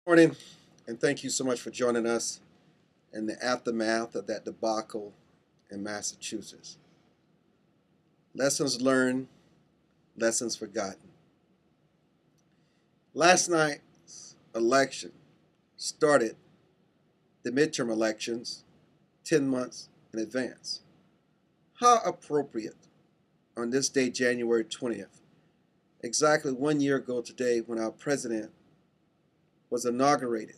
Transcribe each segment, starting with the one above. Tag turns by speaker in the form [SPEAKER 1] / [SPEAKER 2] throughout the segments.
[SPEAKER 1] Morning, and thank you so much for joining us in the aftermath of that debacle in Massachusetts. Lessons learned, lessons forgotten. Last night's election started the midterm elections 10 months in advance. How appropriate on this day, January 20th, exactly 1 year ago today, when our president was inaugurated,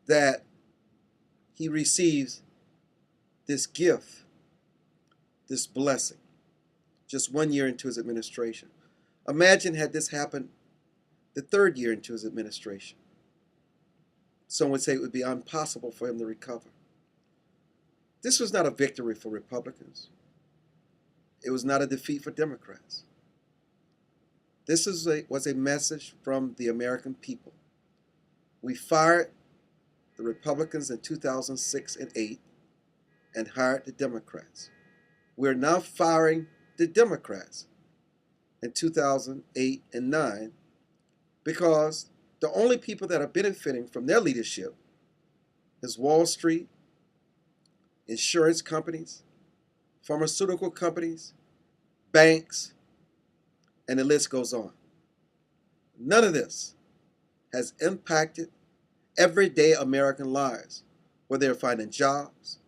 [SPEAKER 1] that he receives this gift, this blessing, just 1 year into his administration. Imagine had this happened the third year into his administration. Some would say it would be impossible for him to recover. This was not a victory for Republicans. It was not a defeat for Democrats. This was a message from the American people. We fired the Republicans in 2006 and 2008 and hired the Democrats. We're now firing the Democrats in 2008 and 2009 because the only people that are benefiting from their leadership is Wall Street, insurance companies, pharmaceutical companies, banks, and the list goes on. None of this has impacted everyday American lives, where they're finding jobs,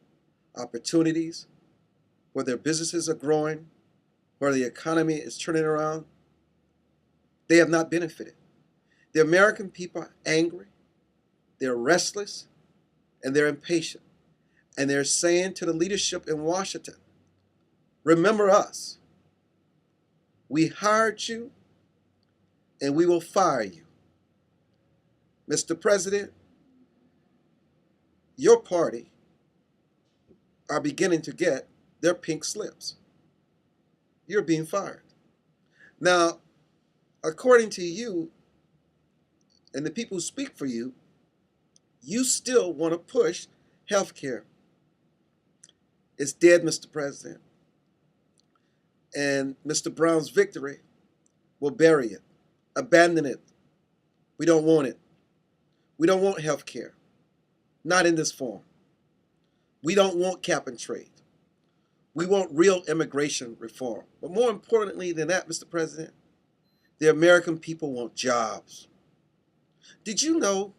[SPEAKER 1] opportunities, where their businesses are growing, where the economy is turning around. They have not benefited. The American people are angry, they're restless, and they're impatient. And they're saying to the leadership in Washington, remember us. We hired you, and we will fire you. Mr. President, your party are beginning to get their pink slips. You're being fired. Now, according to you and the people who speak for you, you still want to push health care. It's dead, Mr. President. And Mr. Brown's victory will bury it, abandon it. We don't want it. We don't want health care, not in this form. We don't want cap and trade. We want real immigration reform. But more importantly than that, Mr. President, the American people want jobs. Did you know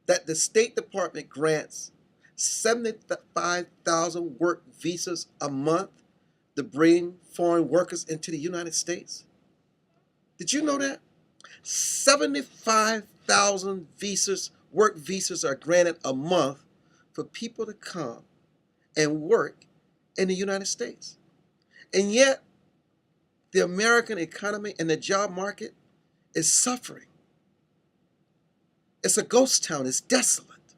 [SPEAKER 1] that the State Department grants 75,000 work visas a month to bring foreign workers into the United States? Did you know that? 75,000 work visas are granted a month for people to come and work in the United States. And yet, the American economy and the job market is suffering. It's a ghost town. It's desolate.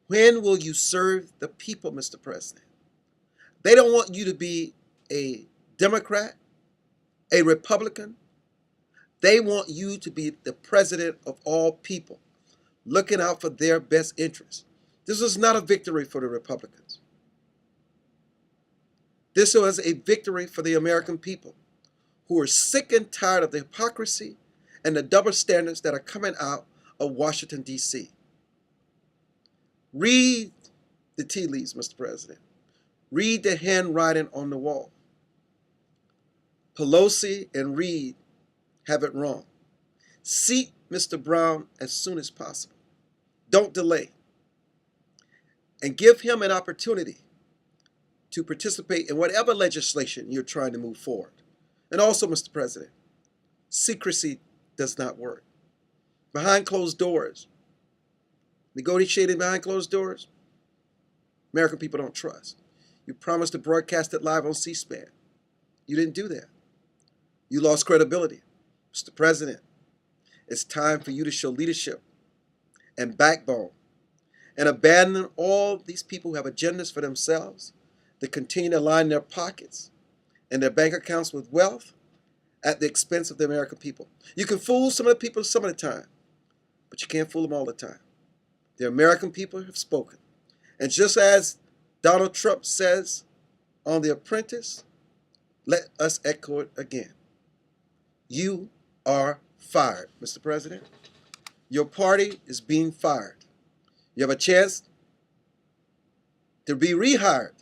[SPEAKER 1] When will you serve the people, Mr. President? They don't want you to be a Democrat, a Republican. They want you to be the president of all people, looking out for their best interests. This was not a victory for the Republicans. This was a victory for the American people, who are sick and tired of the hypocrisy and the double standards that are coming out of Washington, D.C. Read the tea leaves, Mr. President. Read the handwriting on the wall. Pelosi and Reid have it wrong. Seat Mr. Brown as soon as possible. Don't delay. And give him an opportunity to participate in whatever legislation you're trying to move forward. And also, Mr. President, secrecy does not work. Behind closed doors, negotiating behind closed doors, American people don't trust. You promised to broadcast it live on C-SPAN. You didn't do that. You lost credibility. Mr. President, it's time for you to show leadership and backbone and abandon all these people who have agendas for themselves that continue to line their pockets and their bank accounts with wealth at the expense of the American people. You can fool some of the people some of the time, but you can't fool them all the time. The American people have spoken. And just as Donald Trump says on The Apprentice, let us echo it again. You are fired, Mr. President. Your party is being fired. You have a chance to be rehired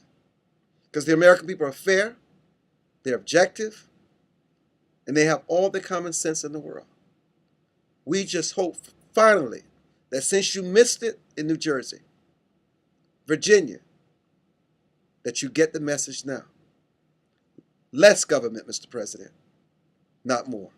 [SPEAKER 1] because the American people are fair, they're objective, and they have all the common sense in the world. We just hope finally that since you missed it in New Jersey, Virginia, that you get the message now. Less government, Mr. President, not more.